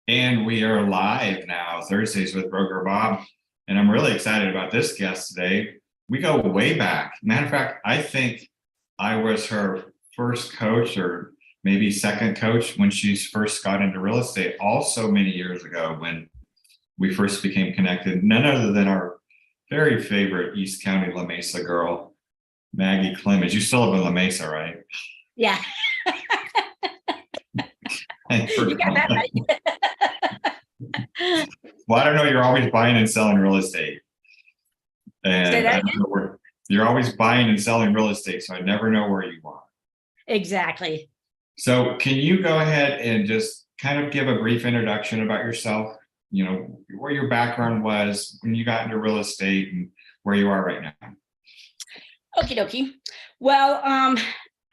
And we are live now, Thursdays with Broker Bob. And I'm really excited about this guest today. We go way back. Matter of fact, I think I was her first coach or maybe second coach when she first got into real estate, also many years ago when we first became connected. None other than our very favorite East County La Mesa girl, Maggie Clemens. You still live in La Mesa, right? Yeah. You got that right. Well, I don't know. You're always buying and selling real estate. And I don't know where you're always buying and selling real estate. So I never know where you are. Exactly. So can you go ahead and just kind of give a brief introduction about yourself? You know, where your background was when you got into real estate and where you are right now. Okie dokie. Well,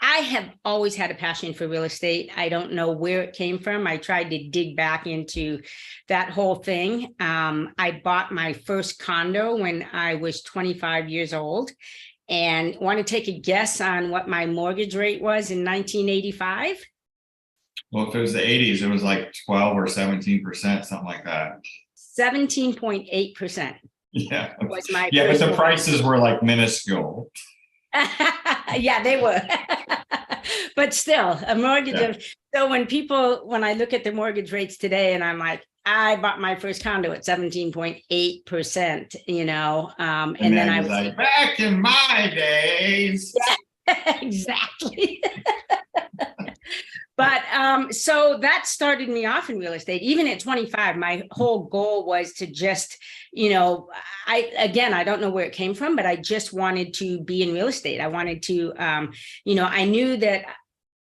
I have always had a passion for real estate. I don't know where it came from. I tried to dig back into that whole thing. I bought my first condo when I was 25 years old. And want to take a guess on what my mortgage rate was in 1985? Well, if it was the 80s, it was like 12 or 17%, something like that. 17.8%. Yeah. Was my yeah, but the mortgage. prices were like minuscule. Yeah, they were. But still, a mortgage of, so when I look at the mortgage rates today and I'm like, I bought my first condo at 17.8%, you know, and then I was like, back in my days. Yeah, exactly. But so that started me off in real estate. Even at 25, my whole goal was to just, you know, I don't know where it came from, but I just wanted to be in real estate. I wanted to, you know, I knew that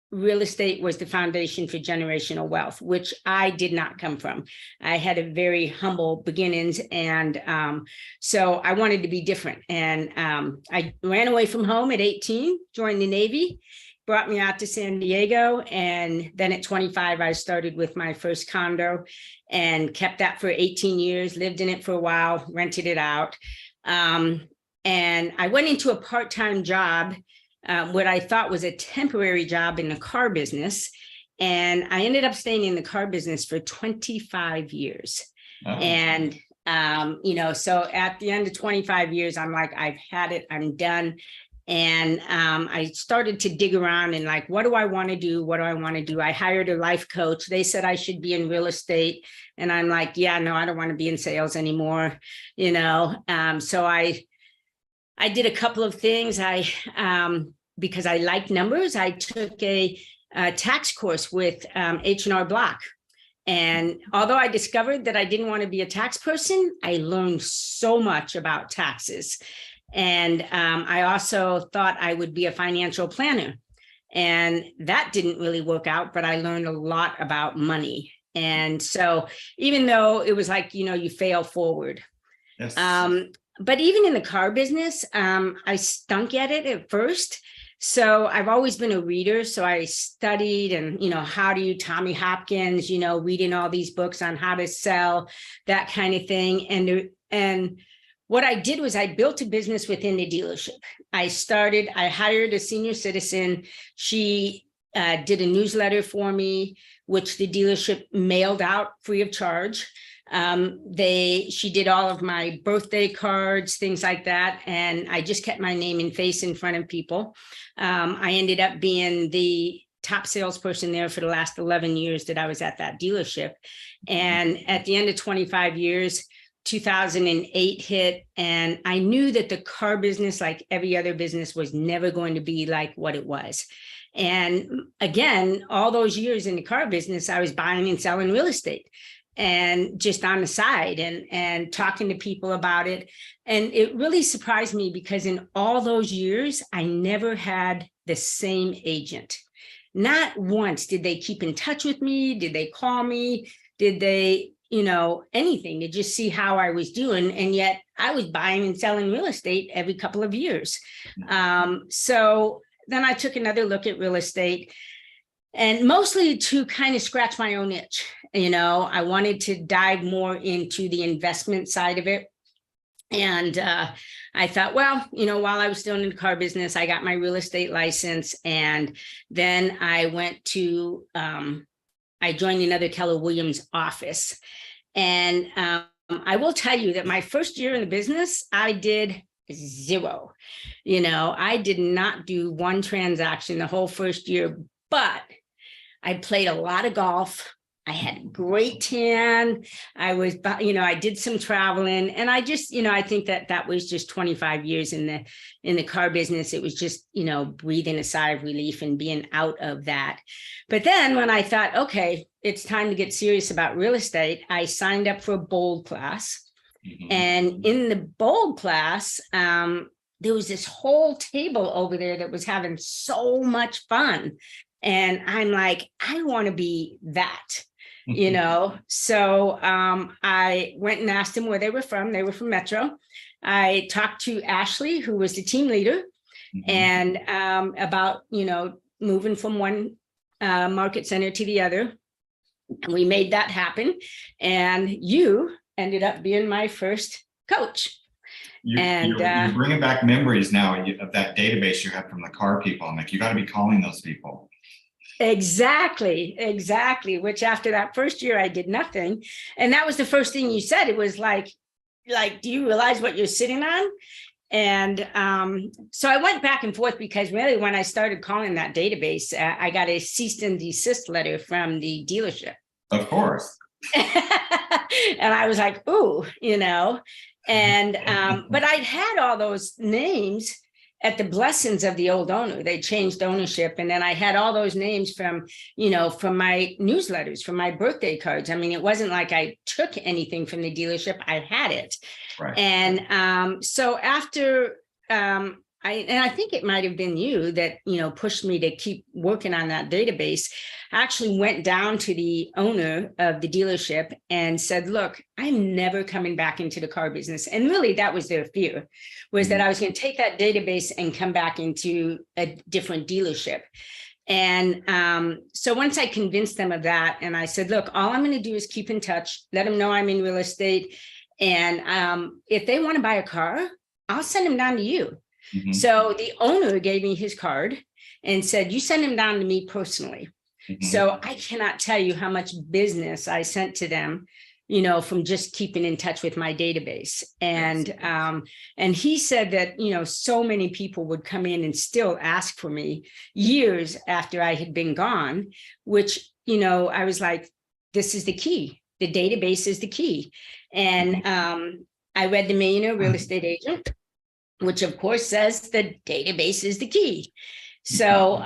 real estate was the foundation for generational wealth, which I did not come from. I had a very humble beginnings. And so I wanted to be different. And I ran away from home at 18, joined the Navy, brought me out to San Diego. And then at 25, I started with my first condo and kept that for 18 years, lived in it for a while, rented it out. And I went into a part-time job, what I thought was a temporary job in the car business. And I ended up staying in the car business for 25 years. Oh. And, you know, so at the end of 25 years, I'm like, I've had it, I'm done. And I started to dig around and like, what do I want to do? What do I want to do? I hired a life coach. They said I should be in real estate. And I'm like, yeah, no, I don't want to be in sales anymore. You know, so I did a couple of things. Because I like numbers, I took a tax course with H&R Block. And although I discovered that I didn't want to be a tax person, I learned so much about taxes. And I also thought I would be a financial planner. And that didn't really work out, but I learned a lot about money. And so even though it was like, you know, you fail forward. Yes. But even in the car business, I stunk at it at first. So I've always been a reader. So I studied and, you know, Tommy Hopkins, you know, reading all these books on how to sell, that kind of thing. And what I did was I built a business within the dealership. I hired a senior citizen. She did a newsletter for me, which the dealership mailed out free of charge. She did all of my birthday cards, things like that. And I just kept my name and face in front of people. I ended up being the top salesperson there for the last 11 years that I was at that dealership. And at the end of 25 years, 2008 hit, and I knew that the car business, like every other business, was never going to be like what it was. And again, all those years in the car business, I was buying and selling real estate and just on the side and talking to people about it. And it really surprised me because in all those years, I never had the same agent. Not once did they keep in touch with me. Did they call me? Did they, you know, anything to just see how I was doing. And yet I was buying and selling real estate every couple of years. So then I took another look at real estate, and mostly to kind of scratch my own itch. You know, I wanted to dive more into the investment side of it. And I thought, well, you know, while I was still in the car business, I got my real estate license. And then I went to I joined another Keller Williams office. And I will tell you that my first year in the business, I did zero. I did not do one transaction the whole first year, but I played a lot of golf. I had great tan. I did some traveling, and I just, I think that was just 25 years in the car business. It was just, breathing a sigh of relief and being out of that. But then when I thought, okay, it's time to get serious about real estate, I signed up for a bold class. Mm-hmm. And in the bold class, there was this whole table over there that was having so much fun. And I'm like, I want to be that. So I went and asked them where they were from. They were from Metro. I talked to Ashley, who was the team leader, mm-hmm. and about, moving from one market center to the other. And we made that happen. And you ended up being my first coach. You're bringing back memories now of that database you had from the car people. I'm like, you got to be calling those people. Exactly. Which after that first year, I did nothing. And that was the first thing you said. It was like, do you realize what you're sitting on? And so I went back and forth because really when I started calling that database, I got a cease and desist letter from the dealership. Of course. And I was like, ooh, and but I'd had all those names at the blessings of the old owner. They changed ownership. And then I had all those names from my newsletters, from my birthday cards. I mean, it wasn't like I took anything from the dealership. I had it. Right. And so after, I think it might have been you that, pushed me to keep working on that database. I actually went down to the owner of the dealership and said, look, I'm never coming back into the car business. And really that was their fear, was that I was going to take that database and come back into a different dealership. And so once I convinced them of that, and I said, look, all I'm going to do is keep in touch, let them know I'm in real estate. And if they want to buy a car, I'll send them down to you. Mm-hmm. So the owner gave me his card and said, you send him down to me personally. Mm-hmm. So I cannot tell you how much business I sent to them, from just keeping in touch with my database. And he said that, so many people would come in and still ask for me years after I had been gone, which, I was like, this is the key. The database is the key. And I read The Millionaire Real Estate Agent, which of course says the database is the key. So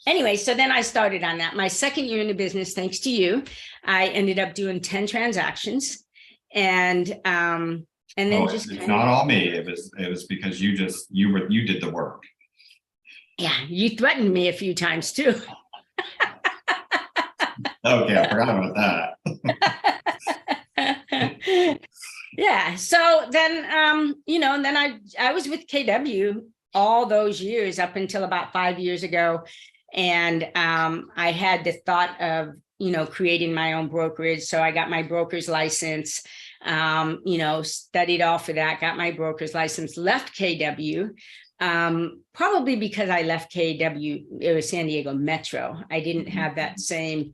anyway, so then I started on that. My second year in the business, thanks to you, I ended up doing 10 transactions. And then it's not all me. It was because you did the work. Yeah, you threatened me a few times too. Okay, I forgot about that. Yeah. So then, then I was with KW all those years up until about 5 years ago. And I had the thought of, creating my own brokerage. So I got my broker's license, studied all for that, got my broker's license, left KW, probably because I left KW, it was San Diego Metro. I didn't have that same,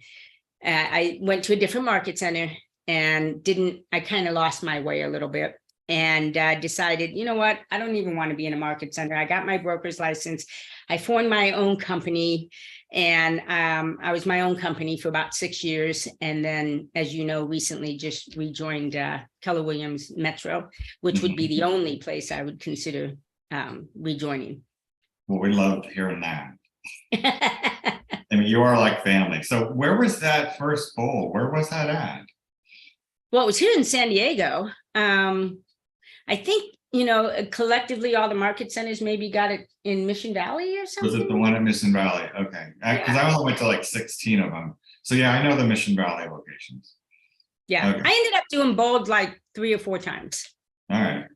I went to a different market center. And I kind of lost my way a little bit and decided, you know what, I don't even want to be in a market center. I got my broker's license. I formed my own company, and I was my own company for about 6 years. And then, as you know, recently just rejoined Keller Williams Metro, which would be the only place I would consider rejoining. Well, we loved hearing that. I mean, you are like family. So where was that first bowl? Where was that at? Well, it was here in San Diego. I think, collectively all the market centers maybe got it in Mission Valley or something. Was it the one at Mission Valley? Okay. Because I only went to like 16 of them. So yeah, I know the Mission Valley locations. Yeah. Okay. I ended up doing bold like 3 or 4 times. All right.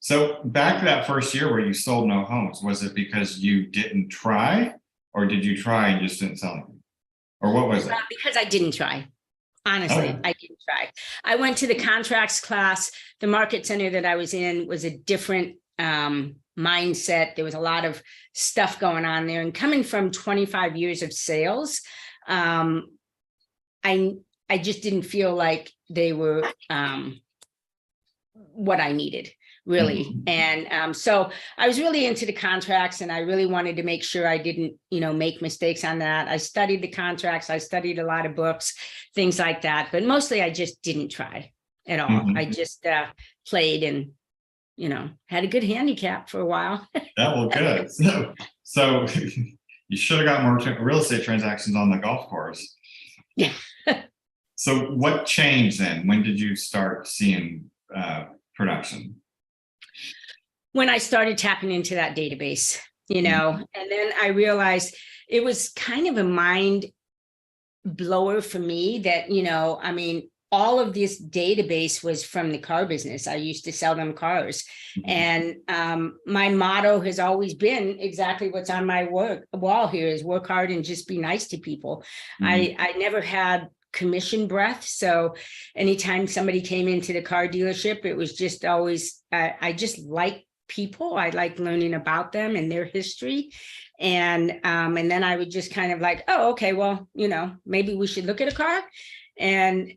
So back to that first year where you sold no homes, was it because you didn't try, or did you try and just didn't sell anything? Or what was it? Because I didn't try. Honestly, I didn't try. I went to the contracts class. The market center that I was in was a different mindset. There was a lot of stuff going on there. And coming from 25 years of sales, I just didn't feel like they were what I needed, really. Mhm. And so I was really into the contracts, and I really wanted to make sure I didn't, make mistakes on that. I studied the contracts, I studied a lot of books, things like that, but mostly I just didn't try at all. Mhm. I just played and, had a good handicap for a while. Yeah, well, good. So you should have got more real estate transactions on the golf course. Yeah. So what changed then? When did you start seeing production? When I started tapping into that database, Mhm. and then I realized it was kind of a mind blower for me that, all of this database was from the car business. I used to sell them cars. Mhm. And my motto has always been exactly what's on my wall here is work hard and just be nice to people. Mhm. I never had commission breath. So anytime somebody came into the car dealership, it was just always, I just like people. I like learning about them and their history. And then I would just kind of like, oh, okay, well, maybe we should look at a car. And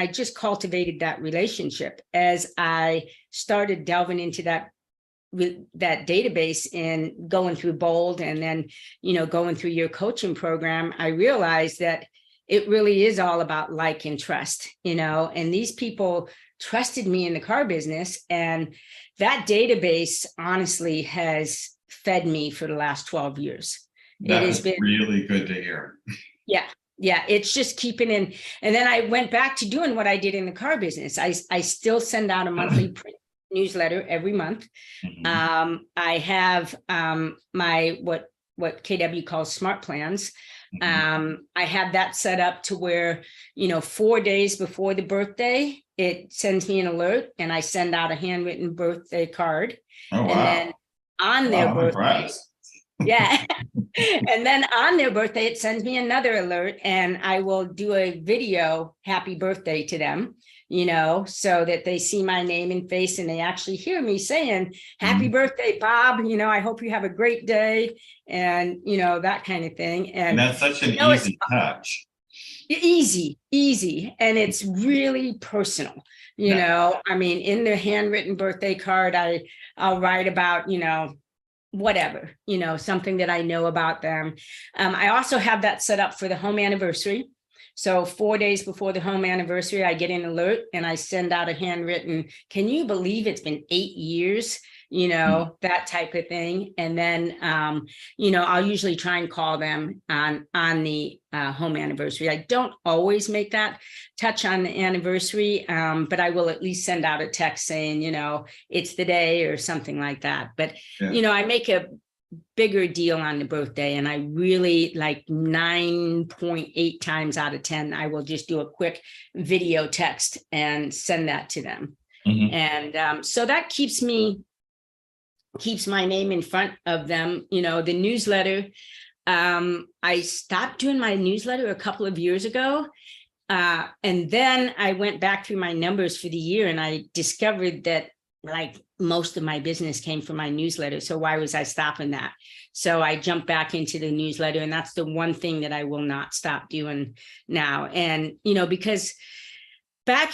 I just cultivated that relationship as I started delving into that database and going through Bold, and then, going through your coaching program. I realized that it really is all about like and trust, and these people trusted me in the car business. And that database honestly has fed me for the last 12 years. It That has is been, really good to hear. yeah. Yeah, it's just keeping in. And then I went back to doing what I did in the car business. I still send out a monthly print newsletter every month. Mhm. I have my what KW calls smart plans. Mhm. I have that set up to where, 4 days before the birthday, it sends me an alert, and I send out a handwritten birthday card. Oh, And then wow. on their Wow, I'm birthday, impressed. yeah. And then on their birthday, it sends me another alert, and I will do a video happy birthday to them, so that they see my name and face, and they actually hear me saying, happy Mhm. birthday, Bob. I hope you have a great day, and, that kind of thing. And And, that's such an it's easy touch. easy. And it's really personal, Yeah. in the handwritten birthday card, I'll write about, whatever, something that I know about them. I also have that set up for the home anniversary. So 4 days before the home anniversary, I get an alert and I send out a handwritten, can you believe it's been 8 years? Mhm. That type of thing. And then, I'll usually try and call them on the home anniversary. I don't always make that touch on the anniversary, but I will at least send out a text saying, it's the day or something like that. But, Yeah. I make a bigger deal on the birthday, and I really, like, 9.8 times out of 10, I will just do a quick video text and send that to them. Mhm. And so that keeps my name in front of them. The newsletter, I stopped doing my newsletter a couple of years ago. And then I went back through my numbers for the year, and I discovered that, like, most of my business came from my newsletter. So why was I stopping that? So I jumped back into the newsletter, and that's the one thing that I will not stop doing now. And, because back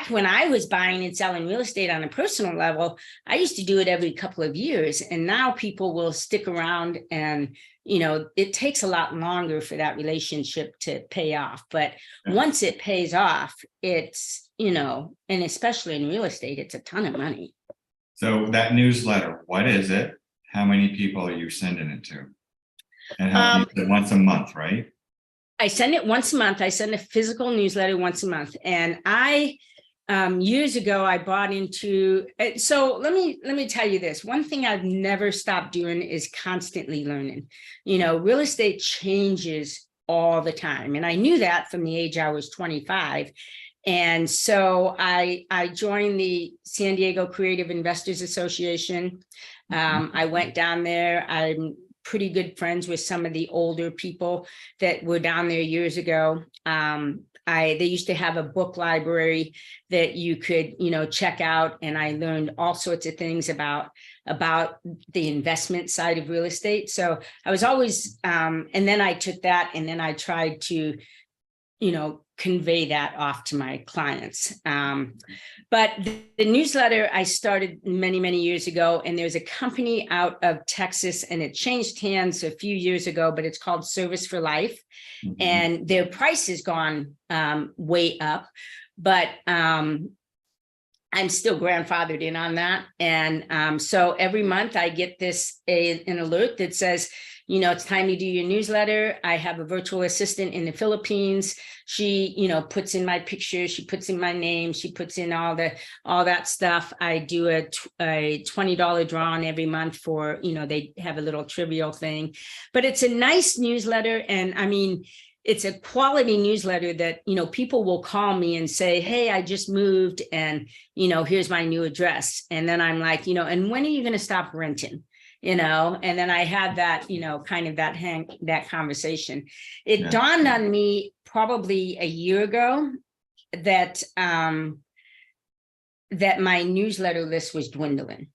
when I was buying and selling real estate on a personal level, I used to do it every couple of years. And now people will stick around, and, it takes a lot longer for that relationship to pay off. But Yeah. once it pays off, it's, and especially in real estate, it's a ton of money. So that newsletter, what is it? How many people are you sending it to? And how you Um, said once a month, right? I send it once a month. I send a physical newsletter once a month. And years ago, I bought into, so let me tell you this. One thing I've never stopped doing is constantly learning. Real estate changes all the time. And I knew that from the age I was 25. And so I joined the San Diego Creative Investors Association. I went down there. I'm pretty good friends with some of the older people that were down there years ago. They used to have a book library that you could, check out, and I learned all sorts of things about the investment side of real estate. So I was always, and then I took that, and then I tried to, convey that off to my clients. But the newsletter I started many, many years ago, and there's a company out of Texas, and it changed hands a few years ago, but it's called Service for Life. Mhm. And their price has gone way up, but I'm still grandfathered in on that. And so every month I get an alert that says, it's time to do your newsletter. I have a virtual assistant in the Philippines. She, puts in my picture, she puts in my name, she puts in all that stuff. I do a $20 draw every month for, they have a little trivial thing, but it's a nice newsletter. And I mean, it's a quality newsletter that, people will call me and say, hey, I just moved and, here's my new address. And then I'm like, and when are you going to stop renting? And then I had that, kind of that conversation. It dawned on me probably a year ago that, that my newsletter list was dwindling.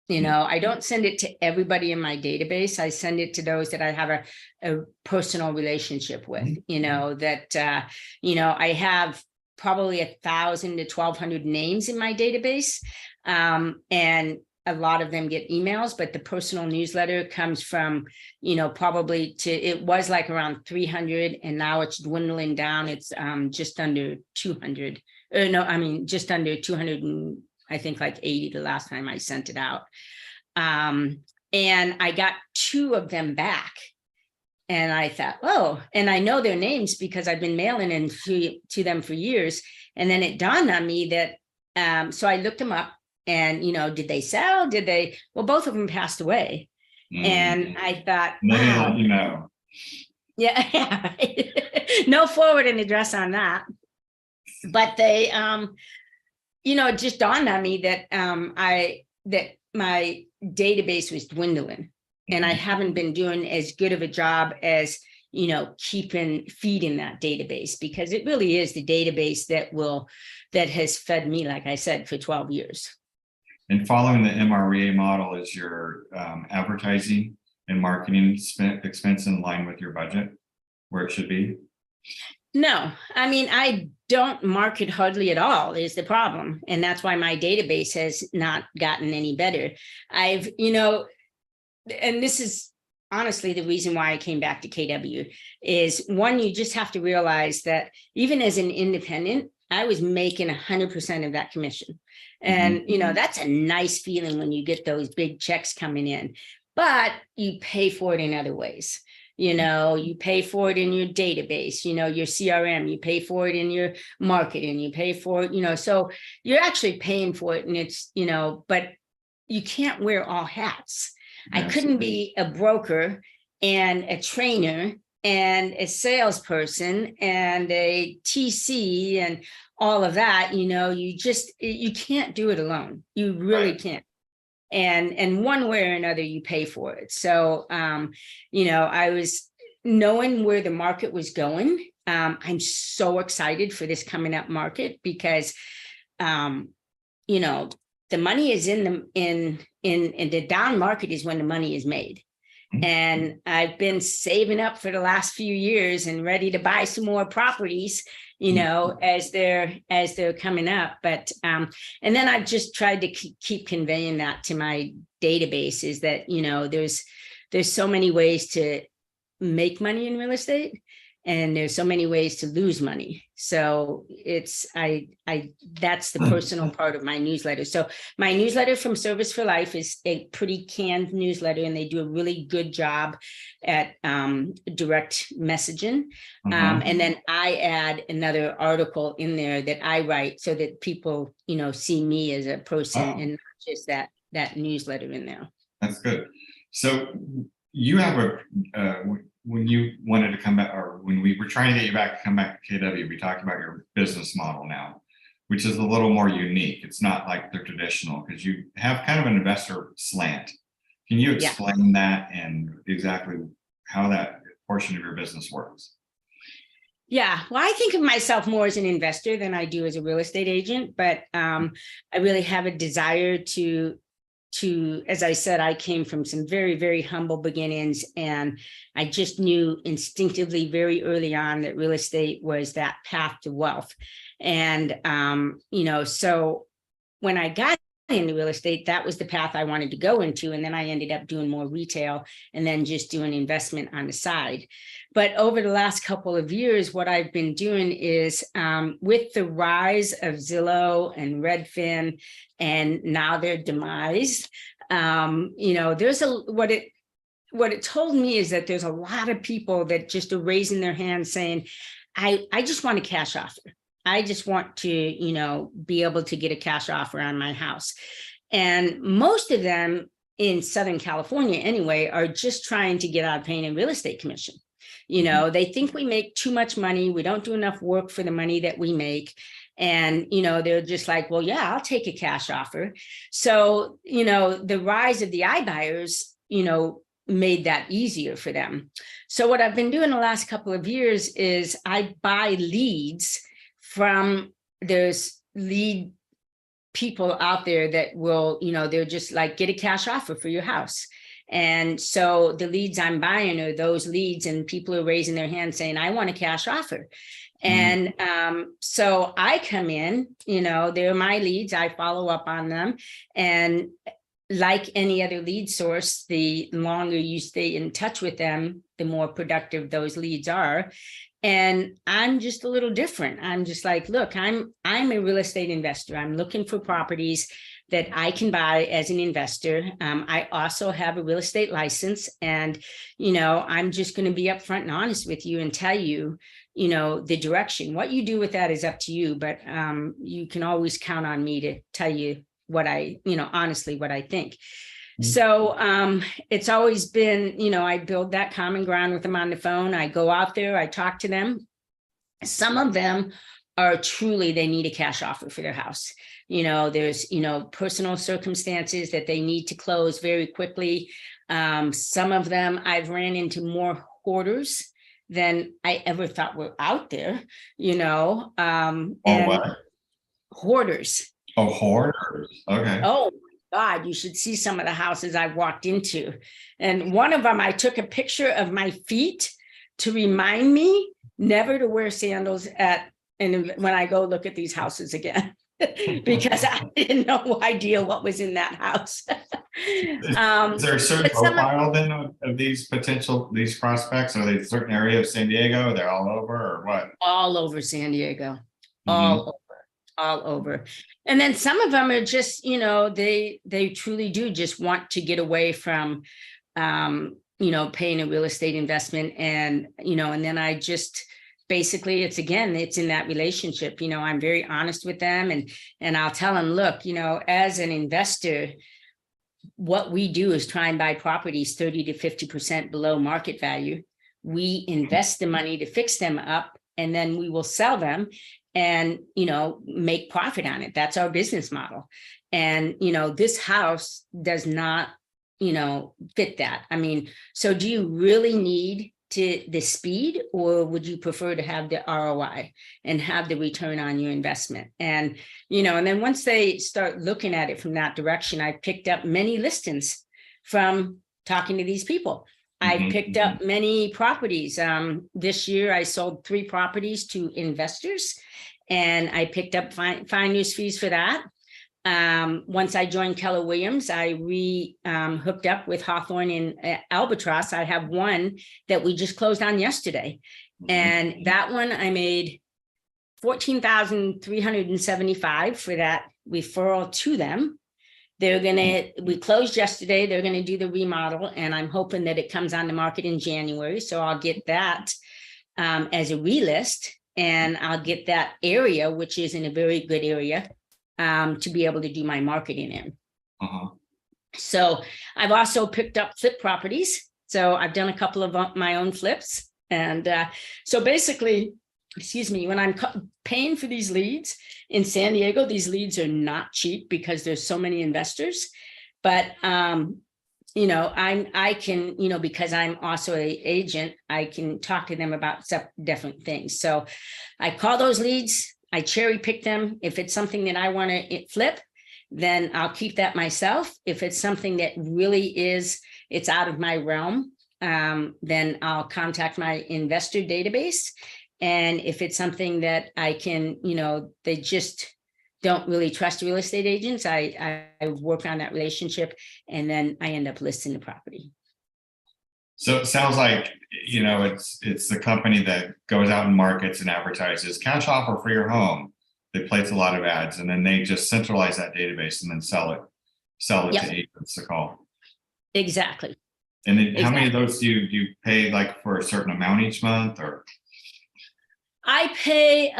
I don't send it to everybody in my database. I send it to those that I have a personal relationship with, that, I have probably 1,000 to 1,200 names in my database. And a lot of them get emails, but the personal newsletter comes from, it was like around 300 and now it's dwindling down. It's just under 200. Just under 200 and I think like 80 the last time I sent it out. And I got 2 of them back. And I thought, oh, and I know their names because I've been mailing in to them for years. And then it dawned on me that, so I looked them up and, did they sell? Well, both of them passed away. And I thought, wow. Yeah. No forwarding address on that. But they, it just dawned on me that that my database was dwindling, and I haven't been doing as good of a job as feeding that database, because it really is the database that has fed me, like I said, for 12 years. And following the MREA model, is your advertising and marketing expense in line with your budget where it should be? No, I don't market hardly at all is the problem. And that's why my database has not gotten any better. I've, and this is honestly the reason why I came back to KW is, one, you just have to realize that even as an independent, I was making 100% of that commission. And, that's a nice feeling when you get those big checks coming in, but you pay for it in other ways. You pay for it in your database, your CRM, you pay for it in your marketing, you pay for it, so you're actually paying for it. And it's, but you can't wear all hats. Yes. I couldn't be a broker and a trainer and a salesperson and a TC and all of that. You can't do it alone. You really can't. And one way or another, you pay for it. So, I was knowing where the market was going. I'm so excited for this coming up market because, the money is in the down market is when the money is made. And I've been saving up for the last few years and ready to buy some more properties, as they're coming up. But and then I've just tried to keep conveying that to my database, is that, there's so many ways to make money in real estate, and there's so many ways to lose money. So it's, that's the personal part of my newsletter. So my newsletter from Service for Life is a pretty canned newsletter, and they do a really good job at direct messaging. And then I add another article in there that I write so that people, see me as a person and not just that newsletter in there. That's good. So you have when you wanted to come back, or when we were trying to get you back to come back to KW, we talked about your business model now, which is a little more unique. It's not like the traditional, because you have kind of an investor slant. Can you explain that and exactly how that portion of your business works? Yeah, well, I think of myself more as an investor than I do as a real estate agent, but I really have a desire to as I said, I came from some very, very humble beginnings, and I just knew instinctively very early on that real estate was that path to wealth. And, so when I got into real estate, that was the path I wanted to go into. And then I ended up doing more retail and then just doing investment on the side. But over the last couple of years, what I've been doing is with the rise of Zillow and Redfin, and now their demise, there's what it told me is that there's a lot of people that just are raising their hands saying, I just want a cash offer. I just want to, be able to get a cash offer on my house. And most of them in Southern California anyway, are just trying to get out of paying a real estate commission. They think we make too much money. We don't do enough work for the money that we make. And, they're just like, well, yeah, I'll take a cash offer. So, the rise of the iBuyers, made that easier for them. So what I've been doing the last couple of years is I buy leads from there's lead people out there that will, they're just like, get a cash offer for your house. And so the leads I'm buying are those leads, and people are raising their hand saying, I want a cash offer. And so I come in, they're my leads. I follow up on them. And like any other lead source, the longer you stay in touch with them, the more productive those leads are. And I'm just a little different. I'm just like, look, I'm a real estate investor. I'm looking for properties that I can buy as an investor. I also have a real estate license, and, I'm just going to be upfront and honest with you and tell you, the direction. What you do with that is up to you, but you can always count on me to tell you what honestly, what I think. So it's always been, I build that common ground with them on the phone. I go out there, I talk to them. Some of them are truly, they need a cash offer for their house. There's, personal circumstances that they need to close very quickly. Some of them I've ran into more hoarders than I ever thought were out there, and what? Hoarders. Oh, hoarders. Okay. Oh, God, you should see some of the houses I've walked into. And one of them, I took a picture of my feet to remind me never to wear sandals when I go look at these houses again, because I had no idea what was in that house. Is there a certain profile then of these prospects? Are they a certain area of San Diego? They're all over, or what? All over San Diego, all over. And then some of them are just, they truly do just want to get away from, paying a real estate investment. And, and then I just, basically, it's in that relationship. I'm very honest with them, and I'll tell them, look, as an investor, what we do is try and buy properties 30 to 50% below market value. We invest the money to fix them up, and then we will sell them and, make profit on it. That's our business model. And, this house does not, fit that. I mean, so do you really need the speed, or would you prefer to have the ROI and have the return on your investment? And, and then once they start looking at it from that direction, I picked up many listings from talking to these people. I picked up many properties. This year, I sold 3 properties to investors, and I picked up finder's fees for that. Once I joined Keller Williams, I hooked up with Hawthorne and Albatross. I have one that we just closed on yesterday. And that one I made $14,375 for that referral to them. We closed yesterday. They're going to do the remodel, and I'm hoping that it comes on the market in January. So I'll get that as a relist, and I'll get that area, which is in a very good area, to be able to do my marketing in. So I've also picked up flip properties. So I've done a couple of my own flips. And so basically, when I'm paying for these leads in San Diego, these leads are not cheap because there's so many investors. But, I can, because I'm also an agent, I can talk to them about different things. So I call those leads. I cherry pick them. If it's something that I want to flip, then I'll keep that myself. If it's something that really it's out of my realm, then I'll contact my investor database. And if it's something that I can, they just don't really trust real estate agents, I work on that relationship, and then I end up listing the property. So it sounds like, it's the company that goes out and markets and advertises cash offer for your home. They place a lot of ads, and then they just centralize that database and then sell it Yep. to agents to call. Exactly. And then how many of those do you pay, like, for a certain amount each month, or? I pay,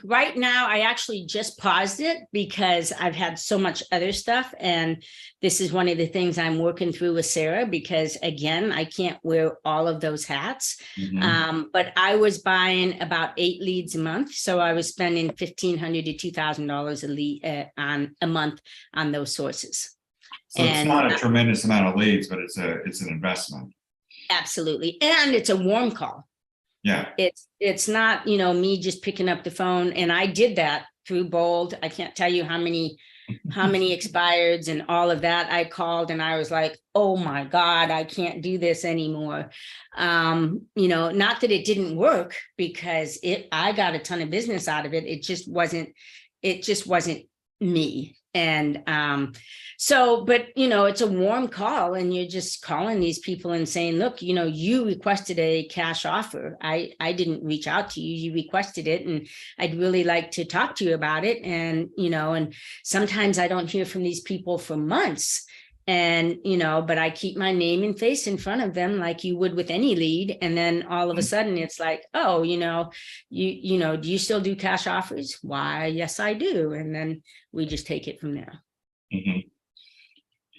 right now, I actually just paused it because I've had so much other stuff. And this is one of the things I'm working through with Sarah, because again, I can't wear all of those hats. But I was buying about 8 leads a month. So I was spending $1,500 to $2,000 a lead on a month on those sources. So it's not a tremendous amount of leads, but it's an investment. Absolutely. And it's a warm call. Yeah. It's not, me just picking up the phone. And I did that through Bold. I can't tell you how many expireds and all of that. I called and I was like, oh my God, I can't do this anymore. Not that it didn't work, because I got a ton of business out of it. It just wasn't me. And but it's a warm call, and you're just calling these people and saying, look, you requested a cash offer. I didn't reach out to you. You requested it, and I'd really like to talk to you about it. And, and sometimes I don't hear from these people for months. And, but I keep my name and face in front of them like you would with any lead. And then all of a sudden it's like, oh, do you still do cash offers? Why? Yes, I do. And then we just take it from there. Mm-hmm.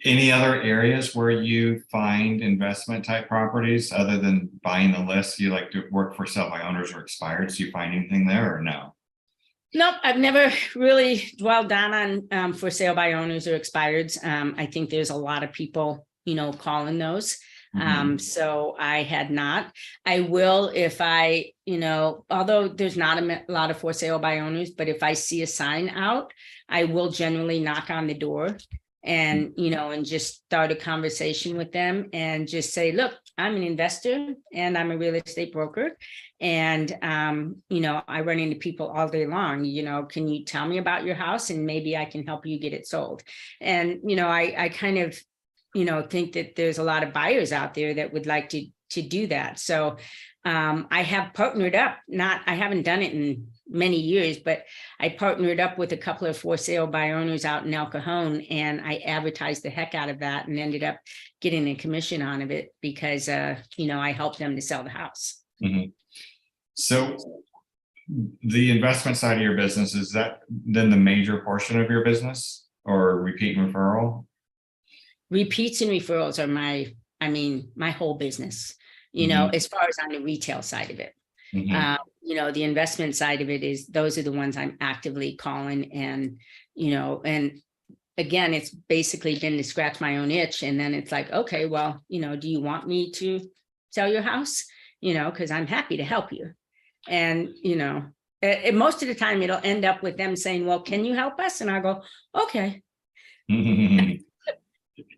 Any other areas where you find investment type properties other than buying the list? You like to work for sell by owners or expireds? Do you find anything there, or no? Nope, I've never really dwelled down on for sale by owners or expireds. I think there's a lot of people, calling those. So I had not. I will if I, although there's not a lot of for sale by owners, but if I see a sign out, I will generally knock on the door and, and just start a conversation with them and just say, look, I'm an investor and I'm a real estate broker. And, I run into people all day long, can you tell me about your house and maybe I can help you get it sold? And, I kind of, think that there's a lot of buyers out there that would like to do that. So I have partnered up, I haven't done it in many years, but I partnered up with a couple of for sale by owners out in El Cajon, and I advertised the heck out of that and ended up getting a commission on of it because, I helped them to sell the house. Mm-hmm. So the investment side of your business, is that then the major portion of your business, or repeat and referral? Repeats and referrals are my whole business, as far as on the retail side of it. The investment side of it those are the ones I'm actively calling, and, and again, it's basically been to scratch my own itch. And then it's like, okay, well, do you want me to sell your house? Because I'm happy to help you. And, most of the time it'll end up with them saying, well, can you help us? And I go, okay.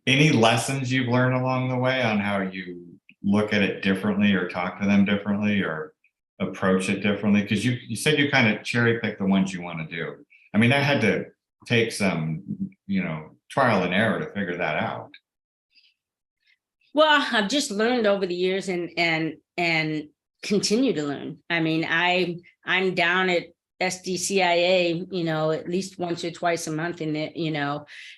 Any lessons you've learned along the way on how you look at it differently, or talk to them differently, or approach it differently? Because you said you kind of cherry pick the ones you want to do. I mean, I had to take some, trial and error to figure that out. Well, I've just learned over the years and continue to learn. I mean, I'm down at SDCIA, at least once or twice a month in it,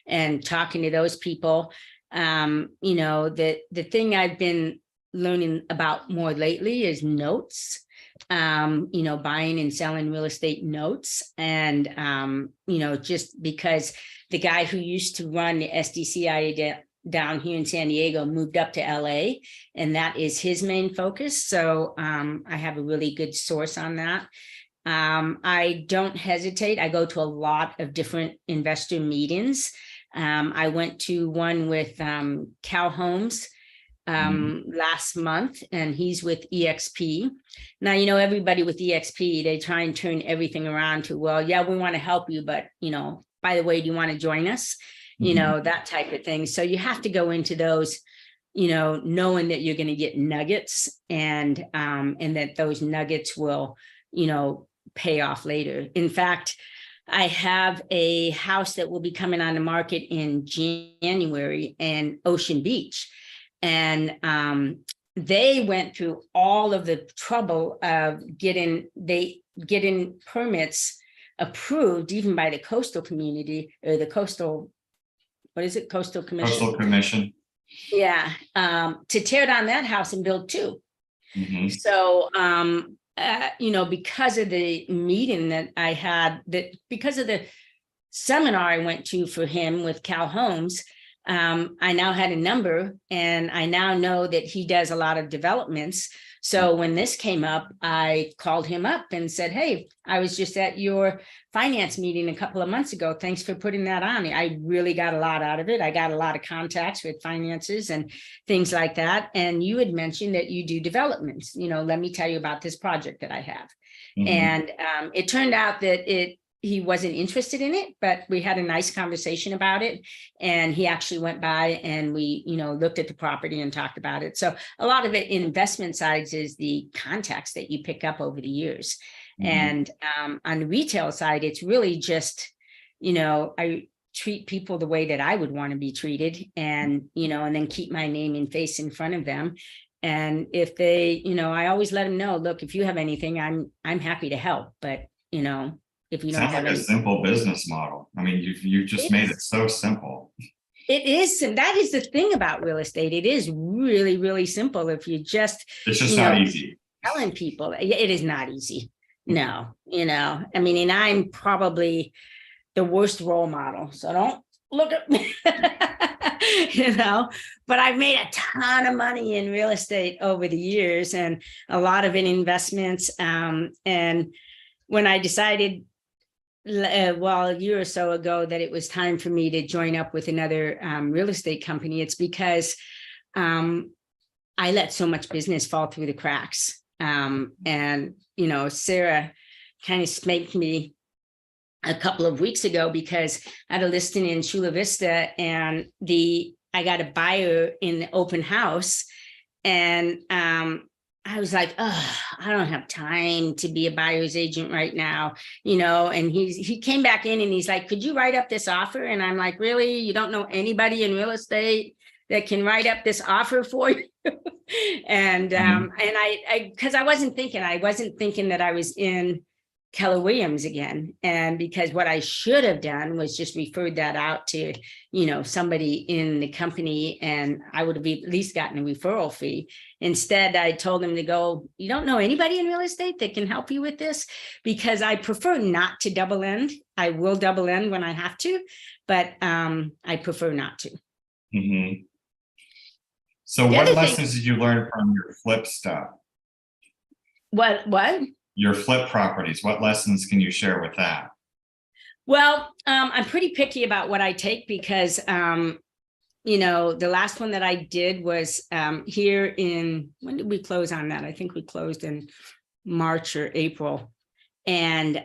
and talking to those people. The thing I've been learning about more lately is notes, buying and selling real estate notes. And, just because the guy who used to run the SDCIA down here in San Diego moved up to LA, and that is his main focus. So I have a really good source on that. I don't hesitate. I go to a lot of different investor meetings. I went to one with Cal Holmes last month, and he's with EXP. Now, everybody with EXP, they try and turn everything around to, well, yeah, we want to help you, but, by the way, do you want to join us? You know, that type of thing. So you have to go into those, you know, knowing that you're going to get nuggets, and that those nuggets will, you know, pay off later. In fact, I have a house that will be coming on the market in January in Ocean Beach. And they went through all of the trouble of getting permits approved, even by the coastal community, or the coastal, what is it? Coastal Commission. Coastal Commission. Yeah. To tear down that house and build two. So, you know, because of the meeting that I had, because of the seminar I went to for him with Cal Holmes, I now had a number, and I now know that he does a lot of developments. So when this came up, I called him up and said, hey, I was just at your finance meeting a couple of months ago. Thanks for putting that on. I really got a lot out of it. I got a lot of contacts with finances and things like that. And you had mentioned that you do developments. You know, let me tell you about this project that I have. And it turned out that he wasn't interested in it, but we had a nice conversation about it. And he actually went by and we, you know, looked at the property and talked about it. So a lot of it in investment sides is the contacts that you pick up over the years. And on the retail side, it's really just, you know, I treat people the way that I would want to be treated, and, you know, and then keep my name and face in front of them. And if they, you know, I always let them know, look, if you have anything, I'm happy to help, but, you know, if you don't Sounds have like a anything. simple business model. I mean, you just made it so simple. It is, and that is the thing about real estate. It is really, really simple if you just, It's just you not know, easy. telling people. It is not easy. No, you know, I mean, and I'm probably the worst role model, so don't look at me, you know, but I've made a ton of money in real estate over the years, and a lot of it investments. And when I decided, well, a year or so ago, that it was time for me to join up with another real estate company, it's because I let so much business fall through the cracks. And, you know, Sarah kind of spanked me a couple of weeks ago because I had a listing in Chula Vista, and I got a buyer in the open house, and I was like, oh, I don't have time to be a buyer's agent right now, you know. And he came back in and he's like, could you write up this offer? And I'm like, really? You don't know anybody in real estate that can write up this offer for you? And I because I wasn't thinking that I was in Keller Williams again. And because what I should have done was just referred that out to, you know, somebody in the company, and I would have at least gotten a referral fee. Instead, I told him to go, you don't know anybody in real estate that can help you with this? Because I prefer not to double end. I will double end when I have to, but I prefer not to. So what lessons did you learn from your flip stuff? What? Your flip properties. What lessons can you share with that? Well, I'm pretty picky about what I take because, you know, the last one that I did was here in, when did we close on that? I think we closed in March or April. And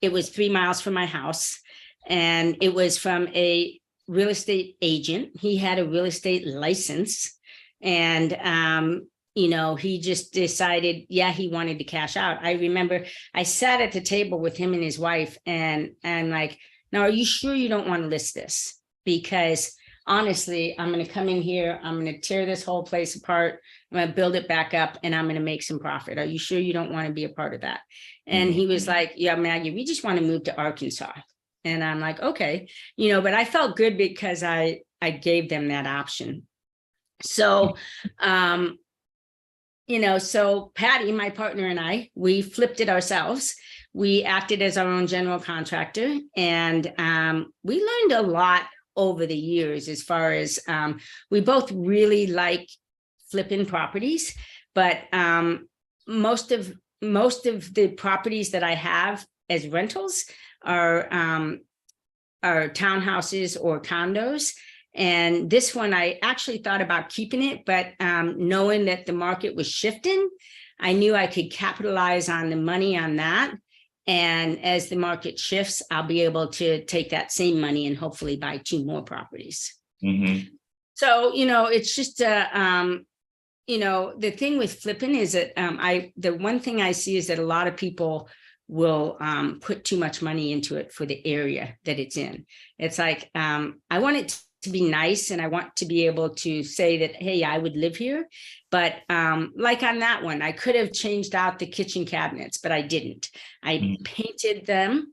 it was 3 miles from my house. And it was from a real estate agent. He had a real estate license. And you know, he just decided, he wanted to cash out. I remember I sat at the table with him and his wife, and I'm like, now, are you sure you don't want to list this? Because honestly, I'm going to come in here, I'm going to tear this whole place apart, I'm going to build it back up, and I'm going to make some profit. Are you sure you don't want to be a part of that? And he was like, yeah, Maggie, we just want to move to Arkansas. And I'm like, okay, you know, but I felt good because I gave them that option. So, you know, so Patty, my partner, and I, we flipped it ourselves. We acted as our own general contractor, and we learned a lot over the years as far as we both really like flipping properties, but most of the properties that I have as rentals are townhouses or condos. And this one, I actually thought about keeping it, but knowing that the market was shifting, I knew I could capitalize on the money on that And as the market shifts, I'll be able to take that same money and hopefully buy 2 more properties. Mhm. So, it's just, the thing with flipping is that the one thing I see is that a lot of people will put too much money into it for the area that it's in. It's like, I want it to be nice, and I want to be able to say that, hey, I would live here. But like on that one, I could have changed out the kitchen cabinets, but I didn't. I painted them,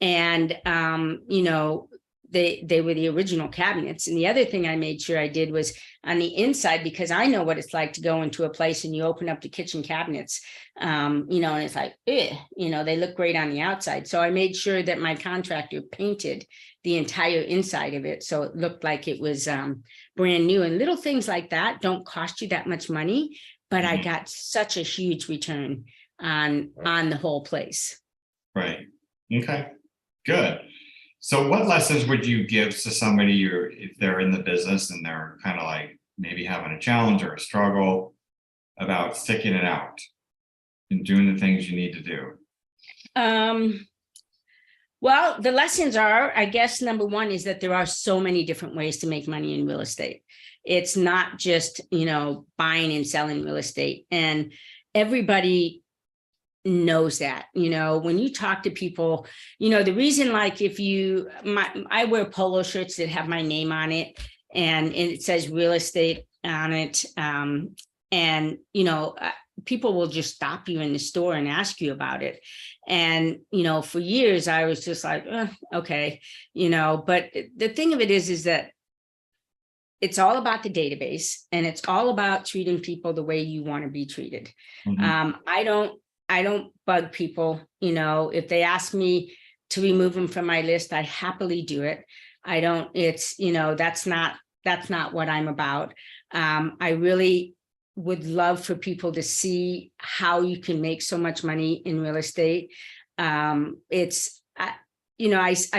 and they were the original cabinets. And the other thing I made sure I did was on the inside, because I know what it's like to go into a place and you open up the kitchen cabinets, and it's like, they look great on the outside. So I made sure that my contractor painted the entire inside of it, so it looked like it was brand new. And little things like that don't cost you that much money, but I got such a huge return on the whole place. Right. Okay. Good. So what lessons would you give to somebody if they're in the business and they're kind of like maybe having a challenge or a struggle about sticking it out and doing the things you need to do? Well, the lessons are, I guess, number one is that there are so many different ways to make money in real estate. It's not just, buying and selling real estate. And everybody knows that. When you talk to people, the reason, like, I wear polo shirts that have my name on it, and it says real estate on it. People will just stop you in the store and ask you about it. And, for years I was just like, okay, but the thing of it is that it's all about the database, and it's all about treating people the way you want to be treated. I don't bug people. If they ask me to remove them from my list, I happily do it. I don't, that's not what I'm about. I really would love for people to see how you can make so much money in real estate. I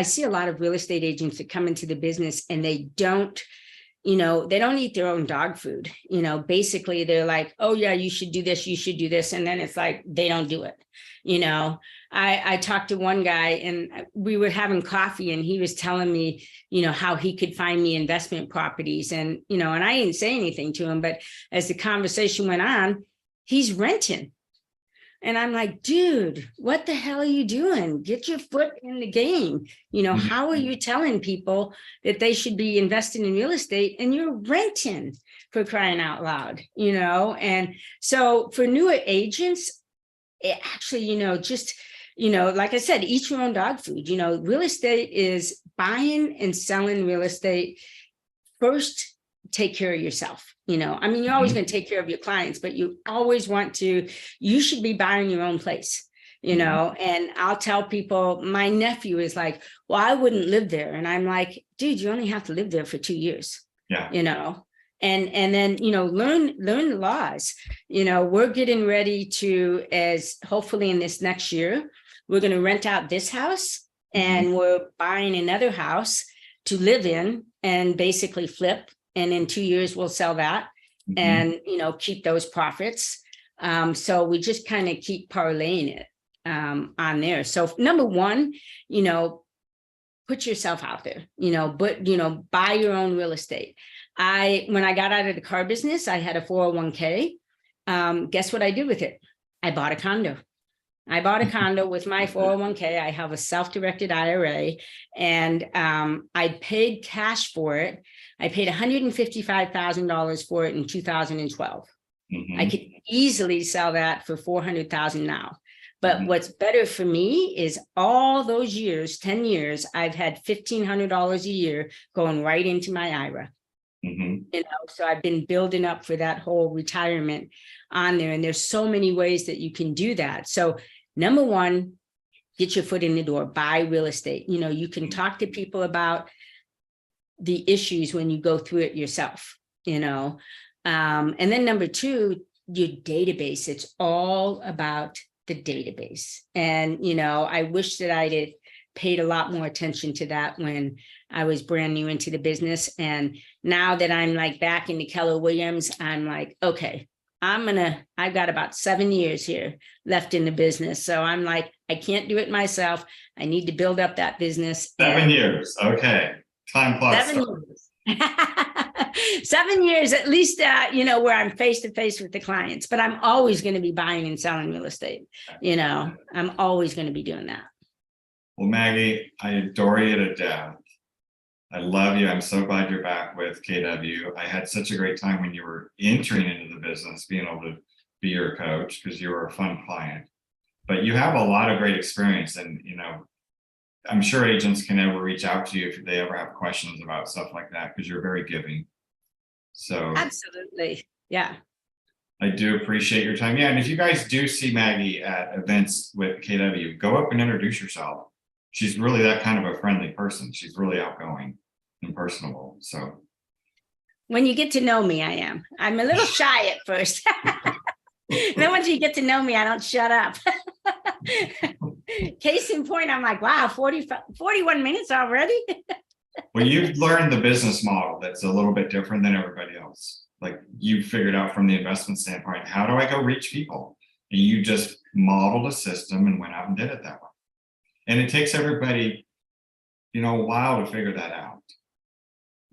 see a lot of real estate agents that come into the business and they don't eat their own dog food. Basically they're like, oh yeah, you should do this, you should do this. And then it's like, they don't do it. I talked to one guy and we were having coffee and he was telling me, how he could find me investment properties. And, and I didn't say anything to him, but as the conversation went on, he's renting. And I'm like, dude, what the hell are you doing? Get your foot in the game. How are you telling people that they should be investing in real estate and you're renting, for crying out loud, And so for newer agents, it actually, like I said, eat your own dog food. Real estate is buying and selling real estate. First, take care of yourself. You're always going to take care of your clients, but you always you should be buying your own place, and I'll tell people, my nephew is like, well, I wouldn't live there. And I'm like, dude, you only have to live there for 2 years, and then, learn the laws. We're getting ready to, as hopefully in this next year, we're going to rent out this house and we're buying another house to live in and basically flip. And in 2 years, we'll sell that and, keep those profits. So we just kind of keep parlaying it on there. So number one, put yourself out there, but, buy your own real estate. When I got out of the car business, I had a 401k. Guess what I did with it? I bought a condo. With my 401k. I have a self-directed IRA, and I paid cash for it. I paid $155,000 for it in 2012. I could easily sell that for $400,000 now. But what's better for me is all those years, 10 years, I've had $1,500 a year going right into my IRA. So I've been building up for that whole retirement on there. And there's so many ways that you can do that. So number one, get your foot in the door, buy real estate. You can talk to people about the issues when you go through it yourself, and then number two, your database. It's all about the database. And, I wish that I'd have paid a lot more attention to that when I was brand new into the business. And now that I'm like back into Keller Williams, I'm like, okay, I've got about 7 years here left in the business. So I'm like, I can't do it myself. I need to build up that business. 7 years. Okay. Time clock 7 years. 7 years at least, where I'm face to face with the clients, but I'm always going to be buying and selling real estate. I'm always going to be doing that. Well, Maggie, I adore you to death. I love you. I'm so glad you're back with KW. I had such a great time when you were entering into the business, being able to be your coach because you were a fun client. But you have a lot of great experience, and I'm sure agents can ever reach out to you if they ever have questions about stuff like that because you're very giving. So absolutely, yeah. I do appreciate your time. Yeah, and if you guys do see Maggie at events with KW, go up and introduce yourself. She's really that kind of a friendly person. She's really outgoing and personable. So when you get to know me, I am. I'm a little shy at first. Then once you get to know me, I don't shut up. Case in point, I'm like, wow, 41 minutes already. Well, you've learned the business model that's a little bit different than everybody else. Like you figured out from the investment standpoint, how do I go reach people? And you just modeled a system and went out and did it that way. And it takes everybody, a while to figure that out.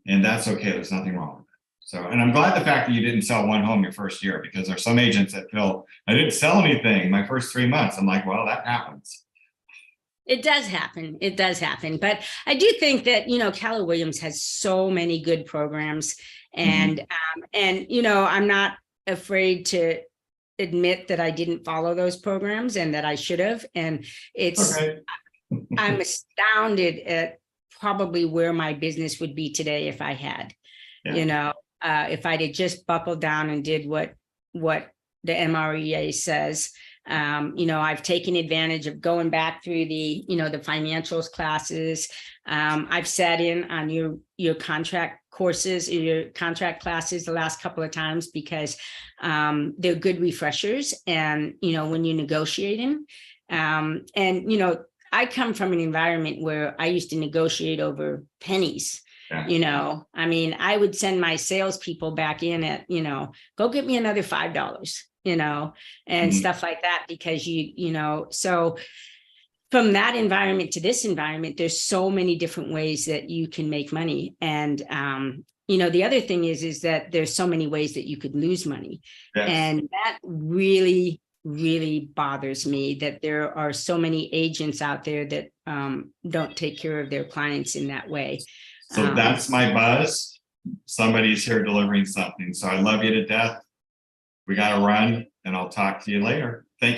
And that's okay. There's nothing wrong with it. So, and I'm glad the fact that you didn't sell one home your first year, because there's some agents that feel I didn't sell anything my first 3 months. I'm like, well, that happens. It does happen. It does happen. But I do think that, Keller Williams has so many good programs. And, I'm not afraid to admit that I didn't follow those programs and that I should have. And it's, okay. I'm astounded at probably where my business would be today if I had, if I'd have just buckled down and did what the MREA says. I've taken advantage of going back through the financials classes. I've sat in on your contract courses, your contract classes the last couple of times because they're good refreshers. And, when you're negotiating, I come from an environment where I used to negotiate over pennies. Yeah. I would send my salespeople back in at, go get me another $5. And stuff like that, because so from that environment to this environment, there's so many different ways that you can make money. And, the other thing is that there's so many ways that you could lose money. Yes. And that really, really bothers me that there are so many agents out there that don't take care of their clients in that way. So that's my buzz. Somebody's here delivering something. So I love you to death. We got to run, and I'll talk to you later. Thank you.